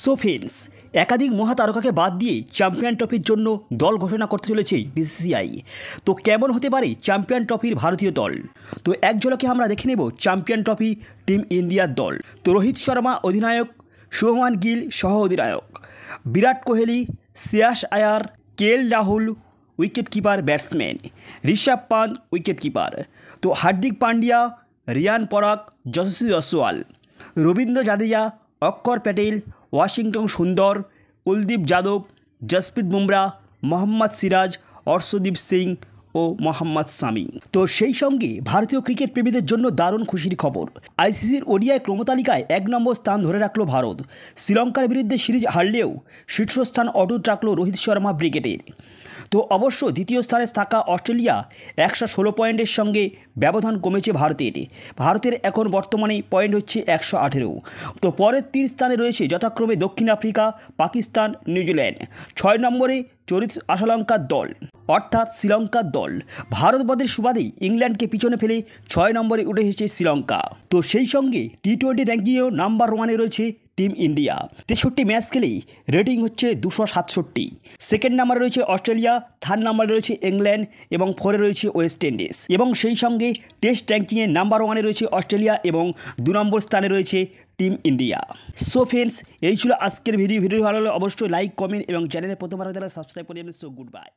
So friends, একাধিক মহাতারকাকে বাদ দিয়ে চ্যাম্পিয়ন ট্রফির জন্য দল ঘোষণা করতে চলেছে বিসিসিআই। তো কেমন হতে পারে চ্যাম্পিয়ন ট্রফির ভারতীয় দল? তো এক ঝলকে আমরা দেখে নেব চ্যাম্পিয়ন ট্রফি টিম ইন্ডিয়ার দল। তো রোহিত শর্মা অধিনায়ক, শুভমান গিল সহ অধিনায়ক, Virat Kohli, Shreyas Iyer, KL Rahul wicket keeper batsman, Rishabh Pant wicket keeper, তো হার্দিক পান্ডিয়া, রিয়ান পরাগ, যশস্বী জয়সওয়াল, রবীন্দ্র জাদেজা, অক্ষর প্যাটেল, ওয়াশিংটন সুন্দর, কুলদীপ যাদব, জসপ্রীত বুমরা, মোহাম্মদ সিরাজ, অর্শদীপ সিং ও মোহাম্মদ শামি। তো সেই সঙ্গে ভারতীয় ক্রিকেট প্রেমীদের জন্য দারুণ খুশির খবর। আইসিসির ওডিআই ক্রমতালিকায় ১ নম্বর স্থান ধরে রাখল ভারত। শ্রীলঙ্কার বিরুদ্ধে সিরিজ হারলেও শীর্ষস্থান অটুট রাখল রোহিত শর্মা ব্রিগেডের। তো অবশ্য দ্বিতীয় স্থানে থাকা অস্ট্রেলিয়া ১১৬ পয়েন্টের সঙ্গে ব্যবধান কমেছে ভারতের এখন বর্তমানে পয়েন্ট হচ্ছে ১১৮। তো পরের ৩ স্থানে রয়েছে যথাক্রমে দক্ষিণ আফ্রিকা, পাকিস্তান, নিউজিল্যান্ড। ৬ নম্বরে শ্রীলঙ্কার দল, অর্থাৎ শ্রীলঙ্কার দল। ভারতবর্ষের সুবাদে ইংল্যান্ডকে পিছনে ফেলে ৬ নম্বরে উঠে এসেছে শ্রীলঙ্কা। তো সেই সঙ্গে টি-20 র্যাঙ্কিংয়েও নাম্বার 1-এ রয়েছে টিম ইন্ডিয়া। ৬৩ ম্যাচ খেলেই রেটিং হচ্ছে ২৬৭। সেকেন্ড নাম্বারে রয়েছে অস্ট্রেলিয়া, থার্ড নাম্বারে রয়েছে ইংল্যান্ড এবং 4-এ রয়েছে ওয়েস্ট ইন্ডিজ। এবং সেই সঙ্গে টেস্ট র্যাঙ্কিংয়ে নাম্বার 1-এ রয়েছে অস্ট্রেলিয়া এবং ২ নম্বর স্থানে রয়েছে টিম ইন্ডিয়া। সো ফ্রেন্ডস, এই ছিল আজকের ভিডিও ভালো লাগলে অবশ্যই লাইক, কমেন্ট এবং চ্যানেলে প্রথমবার হলে সাবস্ক্রাইব করে নেবেন। So good bye.